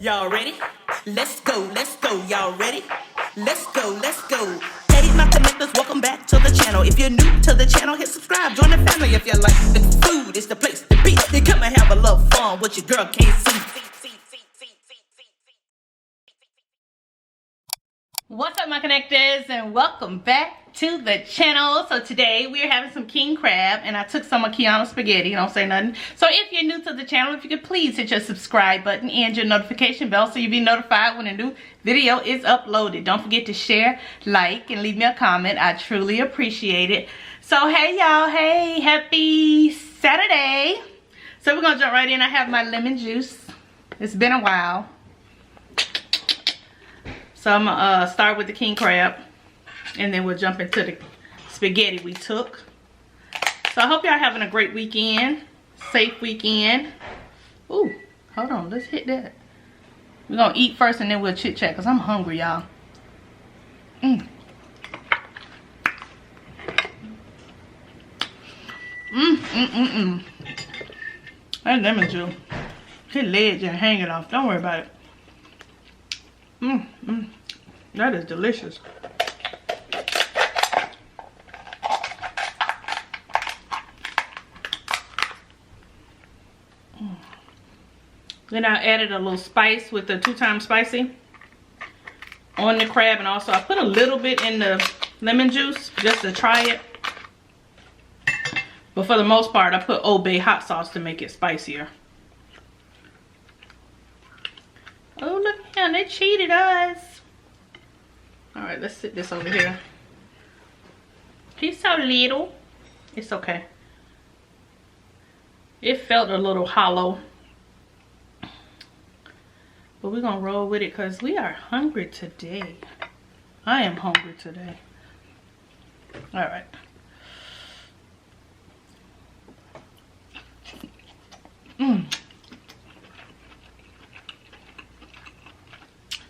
Y'all ready? Let's go, y'all ready? Let's go. Hey, my connectors, welcome back to the channel. If you're new to the channel, hit subscribe, join the family. If you like the food, it's the place to be. You come and have a little fun, what your girl can't see. What's up, my connectors, and welcome back to the channel. So today we are having some king crab, and I took some of KIONA's spaghetti. Don't say nothing. So if you're new to the channel, if you could please hit your subscribe button and your notification bell so you'll be notified when a new video is uploaded. Don't forget to share, like, and leave me a comment. I truly appreciate it. So hey y'all, hey, happy Saturday. So we're gonna jump right in. I have my lemon juice. It's been a while. So I'm gonna start with the king crab, and then we'll jump into the spaghetti we took. So I hope y'all having a great weekend, safe weekend. Ooh, hold on, let's hit that. We're gonna eat first and then we'll chit chat, cause I'm hungry, y'all. That lemon juice, his legs just hanging off. Don't worry about it. That is delicious. Then I added a little spice with the 2 times spicy on the crab, and also I put a little bit in the lemon juice just to try it. But for the most part, I put Old Bay hot sauce to make it spicier. Oh, look at them, they cheated us. All right, let's sit this over here. He's so little. It's okay. It felt a little hollow. But we're gonna roll with it because we are hungry today. I am hungry today. All right.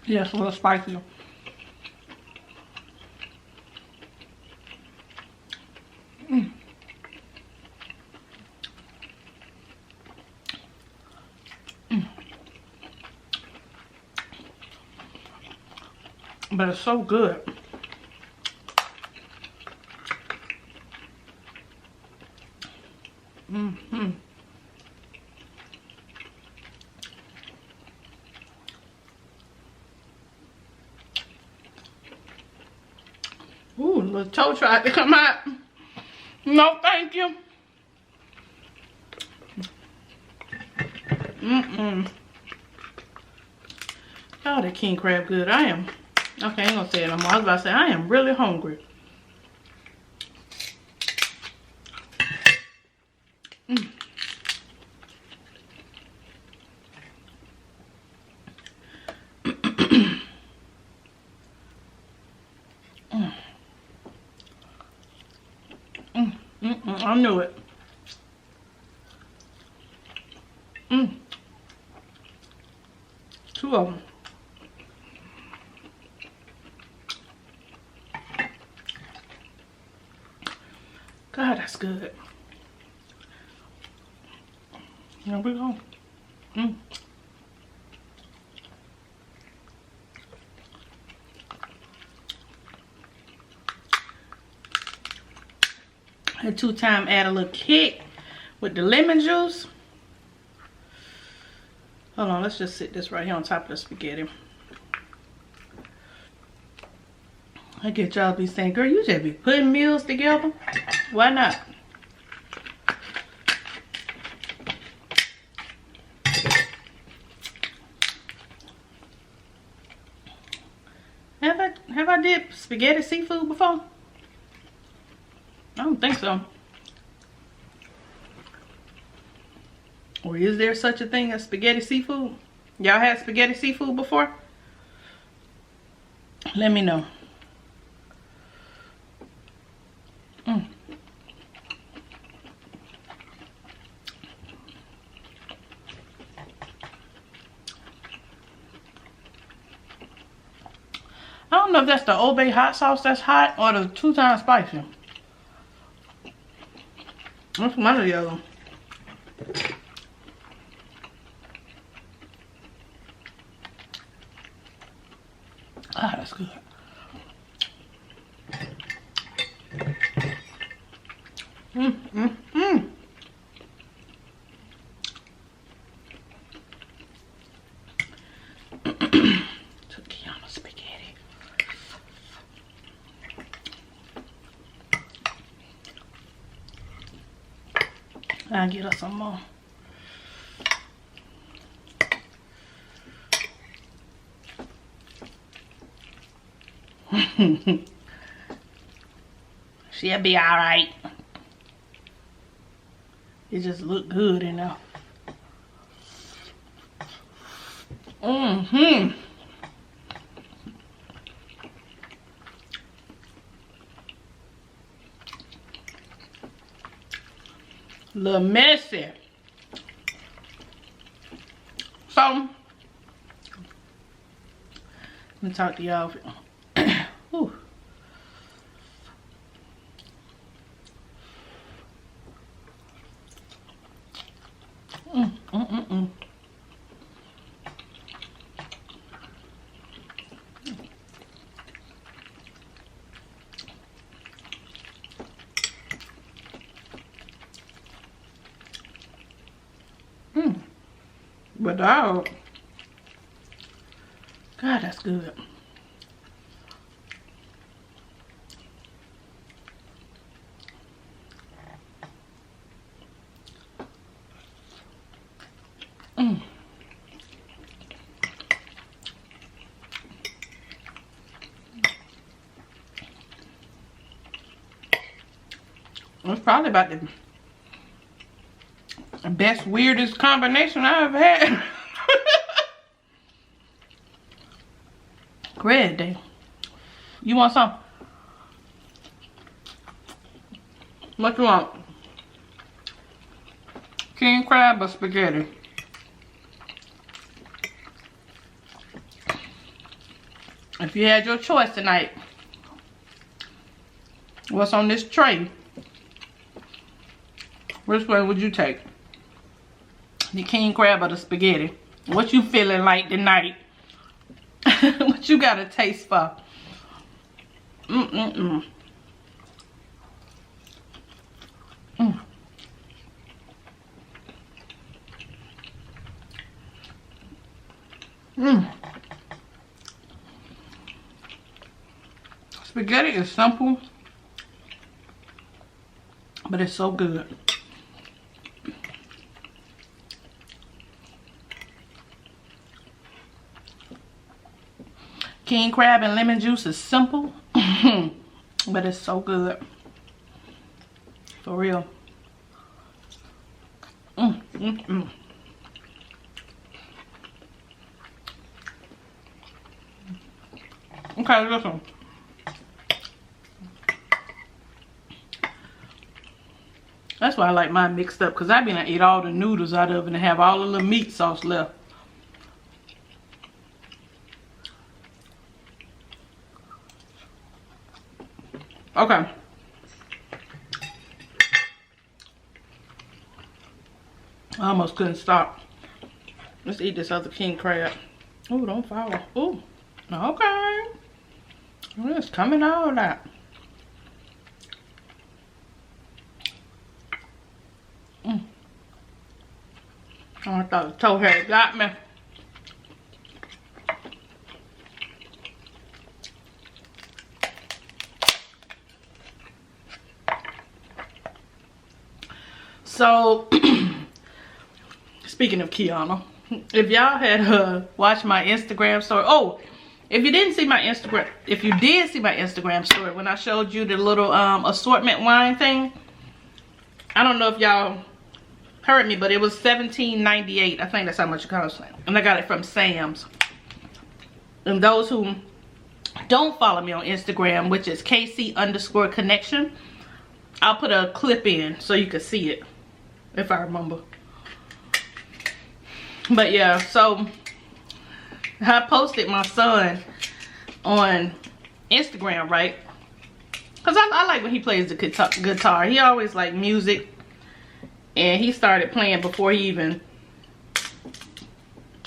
Yes, a little spicy. But it's so good. Ooh, the toe tried to come out. No, thank you. Oh, the king crab good. I am. Okay, I ain't gonna say it no more. I was about to say, I am really hungry. I knew it. Two of them. God, that's good. Here we go. A 2 time add a little kick with the lemon juice. Hold on, let's just sit this right here on top of the spaghetti. I get y'all be saying, girl, you just be putting meals together. Why not? Have I did spaghetti seafood before? I don't think so. Or is there such a thing as spaghetti seafood? Y'all had spaghetti seafood before? Let me know. I don't know if that's the Old Bay hot sauce that's hot or the 2 times spicy. That's one of the other. Ah, that's good. To KIONA spaghetti. I'll get us some more. She'll be alright. It just look good enough. A little messy. So, let me talk to y'all. Whew. But dog, God, that's good. It's probably about the best, weirdest combination I've had. Great day. You want some? What you want? King crab or spaghetti? If you had your choice tonight, what's on this tray? Which one would you take? The king crab or the spaghetti? What you feeling like tonight? What you got a taste for? Spaghetti is simple, but it's so good. King crab and lemon juice is simple, but it's so good. For real. Okay, listen. That's why I like mine mixed up, because I be gonna eat all the noodles out of it and have all the little meat sauce left. Okay. I almost couldn't stop. Let's eat this other king crab. Oh, don't fall. Oh, okay. It's coming all out. I thought the toe had got me. So, speaking of KIONA, if y'all had watched my Instagram story, oh, if you didn't see my Instagram, if you did see my Instagram story when I showed you the little assortment wine thing, I don't know if y'all heard me, but it was $17.98. I think that's how much it cost, and I got it from Sam's. And those who don't follow me on Instagram, which is KC_connection, I'll put a clip in so you can see it, if I remember. But yeah, so I posted my son on Instagram, right? Because I like when he plays the guitar. He always liked music. And he started playing before he even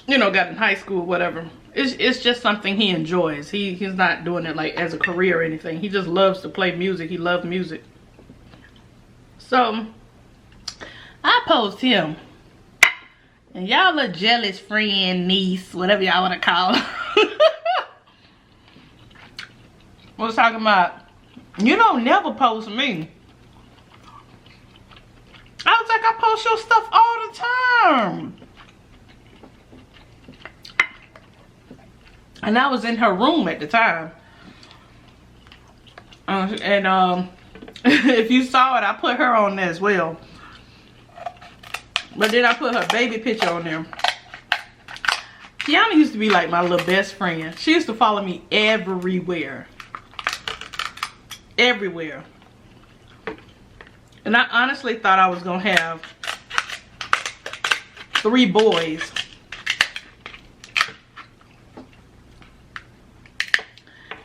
you know, got in high school or whatever. It's just something he enjoys. He's not doing it like as a career or anything. He just loves to play music. He loves music. So I post him. And y'all little jealous friend, niece, whatever y'all want to call her, was talking about, you don't never post me. I was like, I post your stuff all the time. And I was in her room at the time. If you saw it, I put her on there as well. But then I put her baby picture on there. KIONA used to be like my little best friend. She used to follow me everywhere. Everywhere. And I honestly thought I was going to have 3 boys.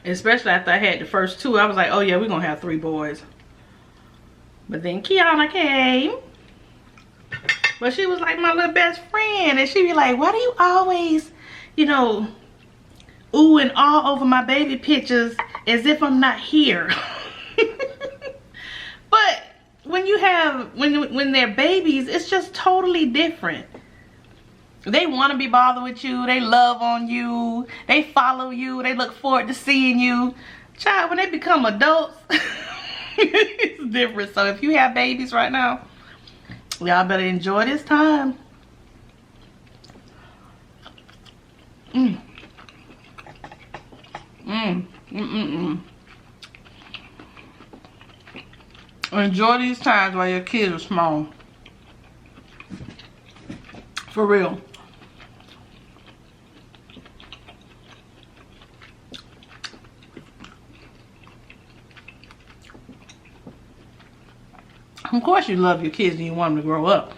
Especially after I had the first 2. I was like, oh yeah, we're going to have 3 boys. But then KIONA came. But she was like my little best friend. And she'd be like, why do you always, you know, ooh and ah over my baby pictures as if I'm not here? But when you have, when they're babies, it's just totally different. They want to be bothered with you. They love on you. They follow you. They look forward to seeing you. Child, when they become adults, it's different. So if you have babies right now, y'all better enjoy this time. Enjoy these times while your kids are small. For real. Of course you love your kids and you want them to grow up.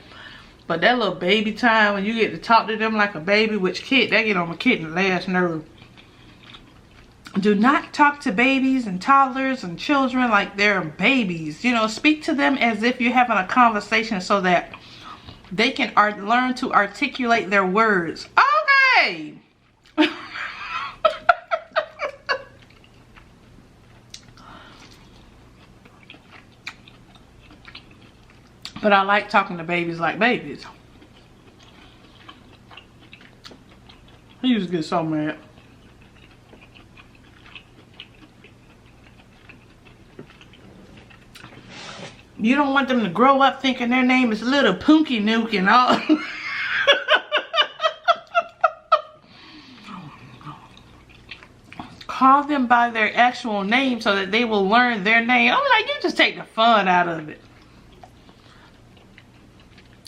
But that little baby time when you get to talk to them like a baby, which kid, that get on my kid's last nerve. Do not talk to babies and toddlers and children like they're babies. You know, speak to them as if you're having a conversation so that they can learn to articulate their words. Okay. But I like talking to babies like babies. He used to get so mad. You don't want them to grow up thinking their name is Little Punky Nuke and all. Call them by their actual name so that they will learn their name. I'm like, you just take the fun out of it.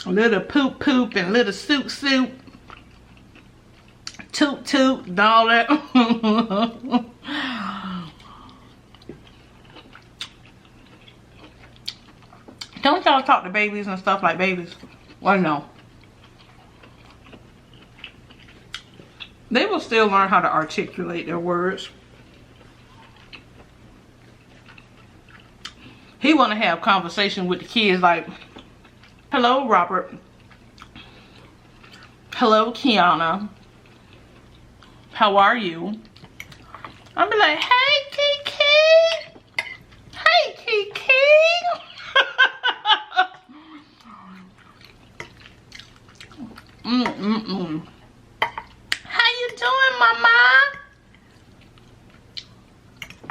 Little Poop Poop and Little Soup Soup. Toot Toot and all that. Don't y'all talk to babies and stuff like babies? Well, no. They will still learn how to articulate their words. He want to have conversation with the kids like, hello, Robert. Hello, KIONA. How are you? I'll be like, hey, Kiki. Hey, Kiki. How you doing, mama?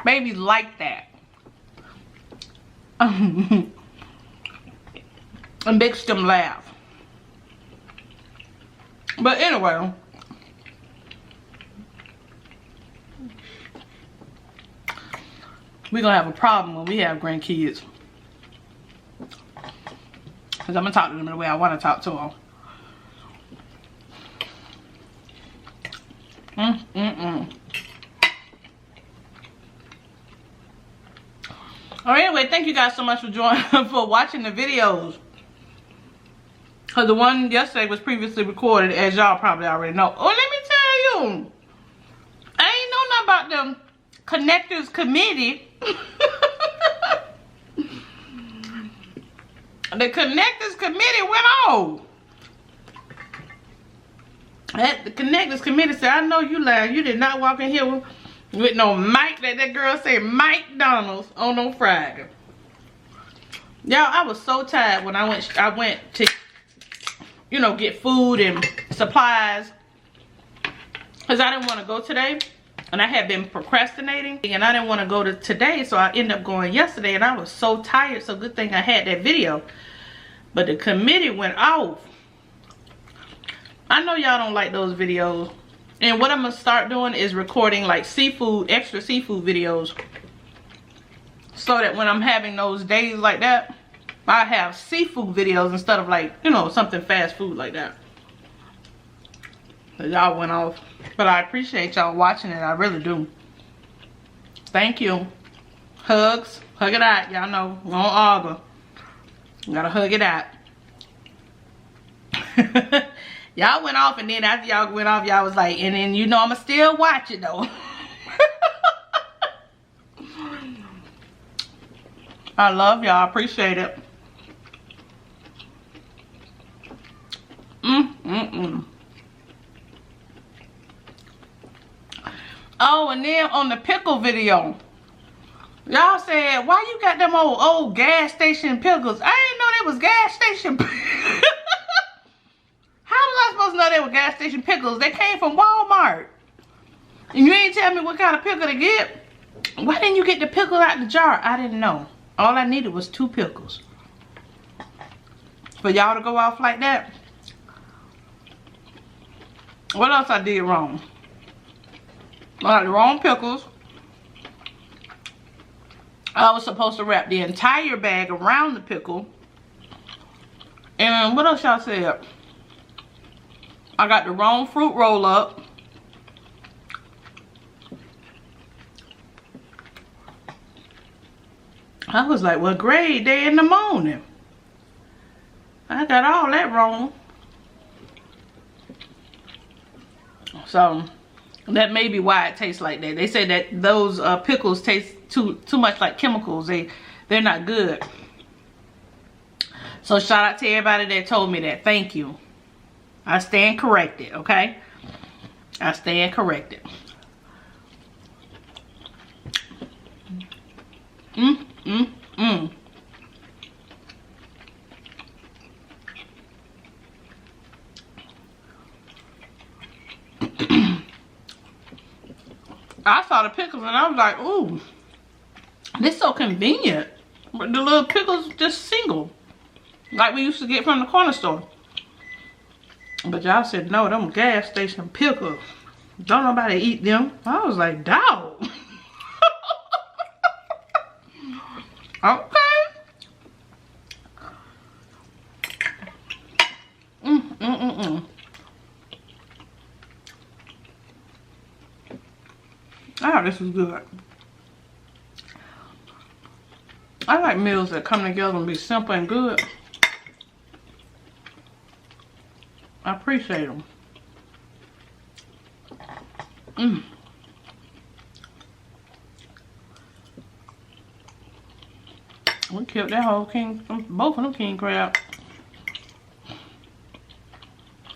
Babies like that. It makes them laugh. But anyway, we're gonna have a problem when we have grandkids. Because I'm gonna talk to them the way I want to talk to them. Alright, anyway, thank you guys so much for for watching the videos. Because the one yesterday was previously recorded, as y'all probably already know. Oh, let me tell you, I ain't know nothing about the Connectors Committee. The Connectors Committee went on. The connectors committee said, I know you lying. You did not walk in here with no Mike, that girl said Mike Donald's on no Friday. Y'all, I was so tired when I went to, you know, get food and supplies. Because I didn't want to go today. And I had been procrastinating. And I didn't want to go to today. So I ended up going yesterday. And I was so tired. So good thing I had that video. But the committee went off. I know y'all don't like those videos. And what I'm going to start doing is recording like seafood, extra seafood videos. So that when I'm having those days like that, I have seafood videos instead of like, you know, something fast food like that. So y'all went off. But I appreciate y'all watching it. I really do. Thank you. Hugs. Hug it out. Y'all know. We don't argue. You gotta hug it out. Y'all went off, and then after y'all went off, y'all was like, and then you know I'ma still watch it though. I love y'all. Appreciate it. Oh, and then on the pickle video, y'all said, why you got them old gas station pickles? I didn't know they was gas station pickles. How was I supposed to know they were gas station pickles? They came from Walmart. And you ain't tell me what kind of pickle to get. Why didn't you get the pickle out the jar? I didn't know. All I needed was 2 pickles. For y'all to go off like that? What else I did wrong? I got the wrong pickles. I was supposed to wrap the entire bag around the pickle. And what else y'all said? I got the wrong fruit roll up. I was like, well, great day in the morning. I got all that wrong. So that may be why it tastes like that. They say that those pickles taste too much like chemicals. They're not good. So shout out to everybody that told me that. Thank you. I stand corrected, okay? I stand corrected. I saw the pickles and I was like, ooh, this is so convenient. But the little pickles just single, like we used to get from the corner store. But y'all said, no, them gas station pickles. Don't nobody eat them. I was like, dog. Okay. Oh, this is good. I like meals that come together and be simple and good. I appreciate them. We killed that whole both of them king crab.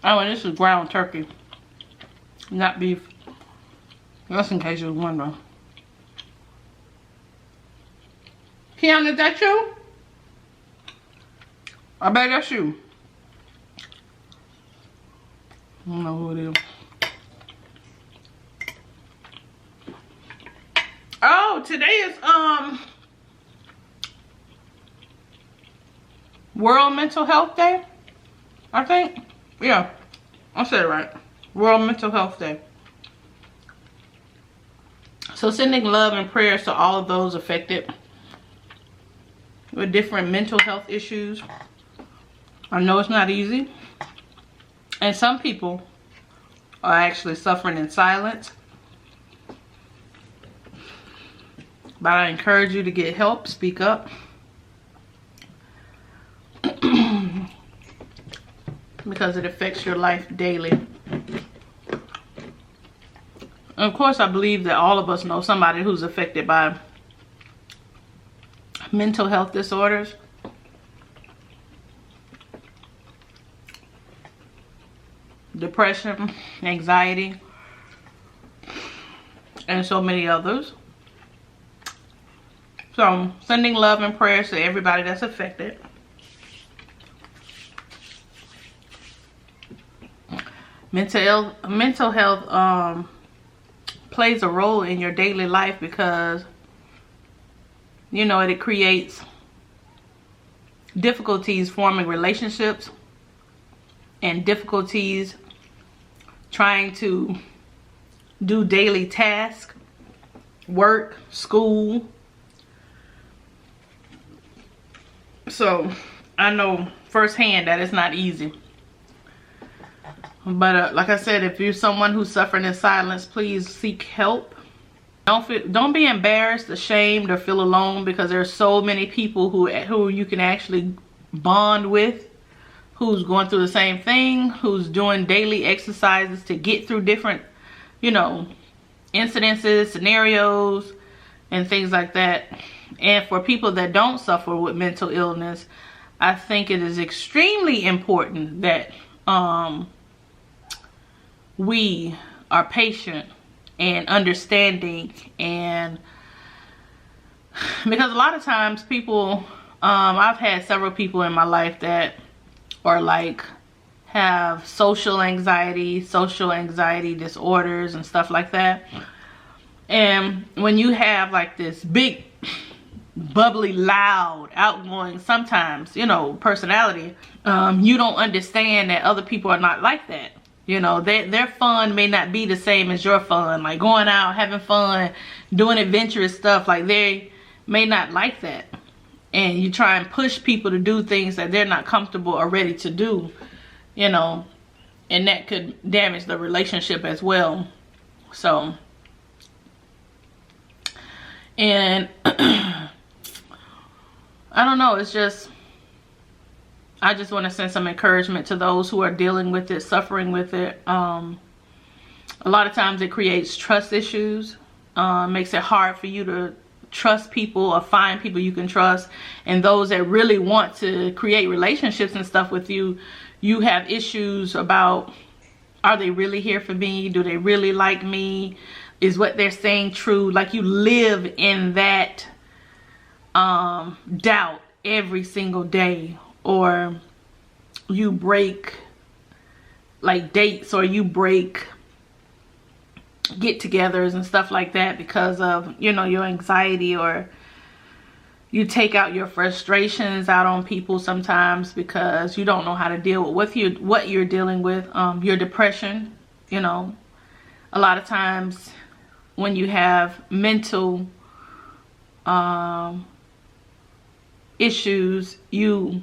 Oh, and this is ground turkey, not beef. Just in case you was wondering. KIONA, is that you? I bet that's you. I don't know who it is. Oh, today is World Mental Health Day, I think. Yeah, I said it right. World Mental Health Day. So sending love and prayers to all of those affected with different mental health issues. I know it's not easy. And some people are actually suffering in silence. But I encourage you to get help, speak up. Because it affects your life daily. And of course, I believe that all of us know somebody who's affected by mental health disorders. depression, anxiety, and so many others. So, sending love and prayers to everybody that's affected. Mental health plays a role in your daily life because, you know, it creates difficulties forming relationships and difficulties trying to do daily tasks, work, school. So I know firsthand that it's not easy. But like I said, if you're someone who's suffering in silence, please seek help. Don't be embarrassed, ashamed, or feel alone, because there's so many people who you can actually bond with, who's going through the same thing, who's doing daily exercises to get through different, you know, incidences, scenarios, and things like that. And for people that don't suffer with mental illness, I think it is extremely important that we are patient and understanding, and because a lot of times people, I've had several people in my life that are like have social anxiety disorders and stuff like that. And when you have like this big, bubbly, loud, outgoing, sometimes, you know, personality, you don't understand that other people are not like that. You know, their fun may not be the same as your fun. Like going out, having fun, doing adventurous stuff. Like they may not like that. And you try and push people to do things that they're not comfortable or ready to do. You know, and that could damage the relationship as well. So, and I don't know, it's just, I just want to send some encouragement to those who are dealing with it, suffering with it. A lot of times it creates trust issues, makes it hard for you to trust people or find people you can trust. And those that really want to create relationships and stuff with you, you have issues about, are they really here for me? Do they really like me? Is what they're saying true? Like you live in that doubt every single day. Or you break like dates, or you break get-togethers and stuff like that because of, you know, your anxiety, or you take out your frustrations out on people sometimes because you don't know how to deal with what you're dealing with, your depression. You know, a lot of times when you have mental issues, you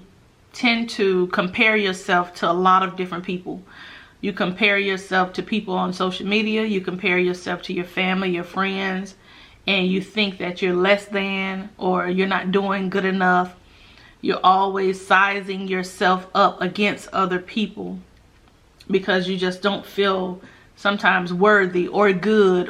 tend to compare yourself to a lot of different people. You compare yourself to people on social media, you compare yourself to your family, your friends, and you think that you're less than, or you're not doing good enough. You're always sizing yourself up against other people because you just don't feel sometimes worthy or good,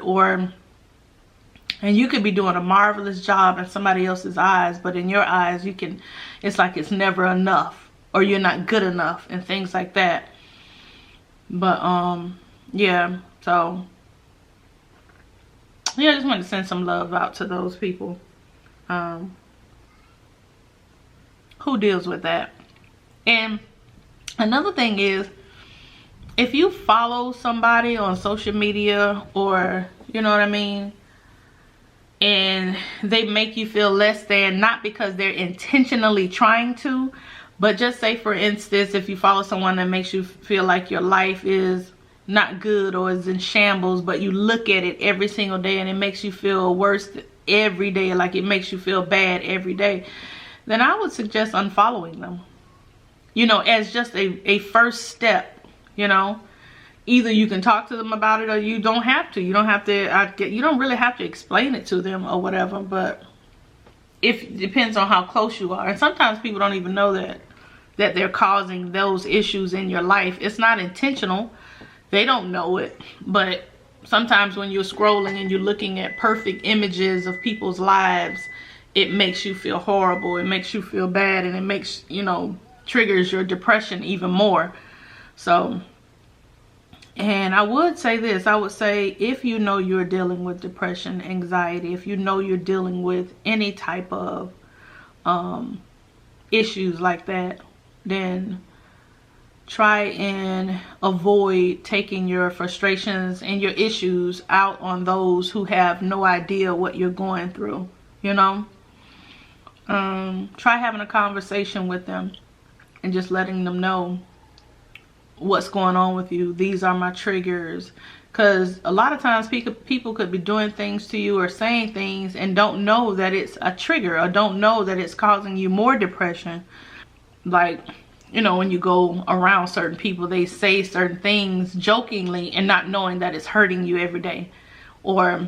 and you could be doing a marvelous job in somebody else's eyes, but in your eyes, it's like it's never enough, or you're not good enough, and things like that. But, yeah, so, yeah, I just wanted to send some love out to those people, who deals with that. And another thing is, if you follow somebody on social media, or, you know what I mean, and they make you feel less than, not because they're intentionally trying to, but just say, for instance, if you follow someone that makes you feel like your life is not good or is in shambles, but you look at it every single day and it makes you feel worse every day, like it makes you feel bad every day, then I would suggest unfollowing them. You know, as just a first step, you know. Either you can talk to them about it, or you don't have to. You don't really have to explain it to them or whatever, but it depends on how close you are. And sometimes people don't even know that they're causing those issues in your life. It's not intentional. They don't know it. But sometimes when you're scrolling and you're looking at perfect images of people's lives, it makes you feel horrible. It makes you feel bad, and it makes, you know, triggers your depression even more. So And I would say this, I would say if you know you're dealing with depression, anxiety, if you know you're dealing with any type of issues like that, then try and avoid taking your frustrations and your issues out on those who have no idea what you're going through, you know. Try having a conversation with them and just letting them know what's going on with you. These are my triggers. Because a lot of times people could be doing things to you or saying things and don't know that it's a trigger, or don't know that it's causing you more depression. Like, you know, when you go around certain people, they say certain things jokingly and not knowing that it's hurting you every day. Or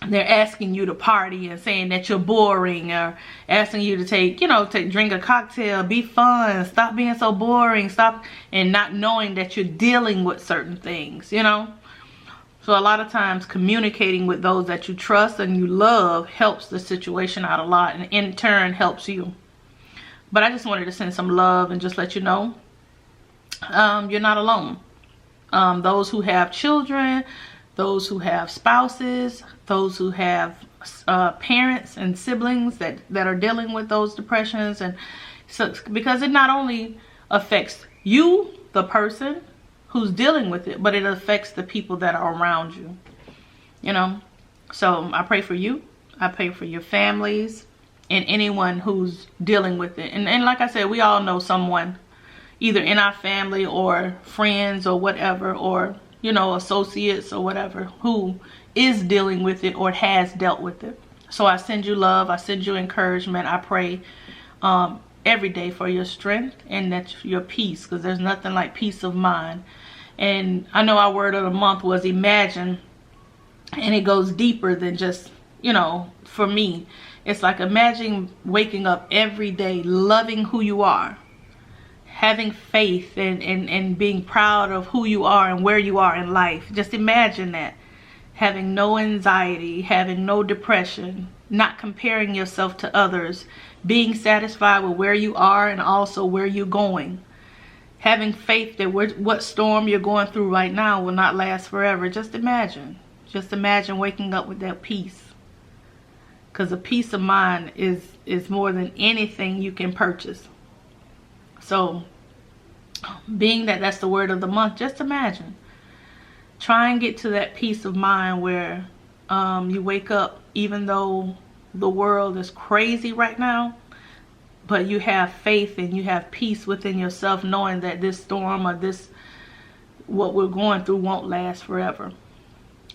they're asking you to party and saying that you're boring, or asking you to drink a cocktail, be fun, stop being so boring, stop, and not knowing that you're dealing with certain things, you know. So a lot of times communicating with those that you trust and you love helps the situation out a lot, and in turn helps you. But I just wanted to send some love and just let you know you're not alone. Those who have children, those who have spouses, those who have parents and siblings that are dealing with those depressions, and so, because it not only affects you, the person who's dealing with it, but it affects the people that are around you, you know. So I pray for you, I pray for your families and anyone who's dealing with it. And like I said, we all know someone either in our family or friends or whatever, or, you know, associates or whatever, who is dealing with it or has dealt with it. So I send you love, I send you encouragement. I pray every day for your strength and that your peace, because there's nothing like peace of mind. And I know our word of the month was imagine, and it goes deeper than just, you know, for me, it's like imagine waking up every day loving who you are, having faith, and being proud of who you are and where you are in life. Just imagine that. Having no anxiety, having no depression, not comparing yourself to others, being satisfied with where you are and also where you're going. Having faith that what storm you're going through right now will not last forever. Just imagine. Just imagine waking up with that peace. Because a peace of mind is more than anything you can purchase. So, being that that's the word of the month, just imagine. Try and get to that peace of mind where you wake up, even though the world is crazy right now, but you have faith and you have peace within yourself, knowing that this storm or what we're going through won't last forever.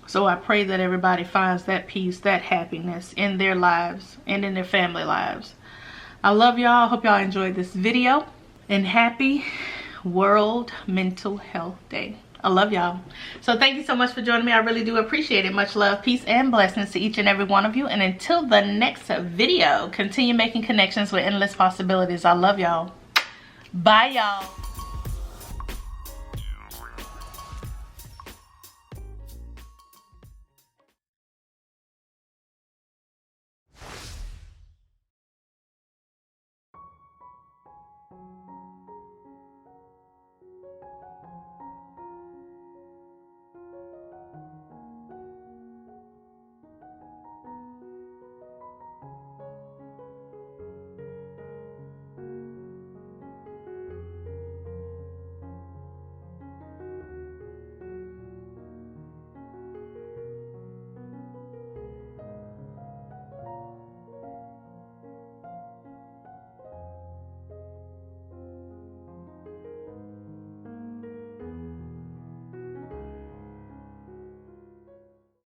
So I pray that everybody finds that peace, that happiness in their lives and in their family lives. I love y'all. Hope y'all enjoyed this video. And happy World Mental Health Day. I love y'all. So thank you so much for joining me. I really do appreciate it. Much love, peace, and blessings to each and every one of you. And until the next video, continue making connections with endless possibilities. I love y'all. Bye, y'all.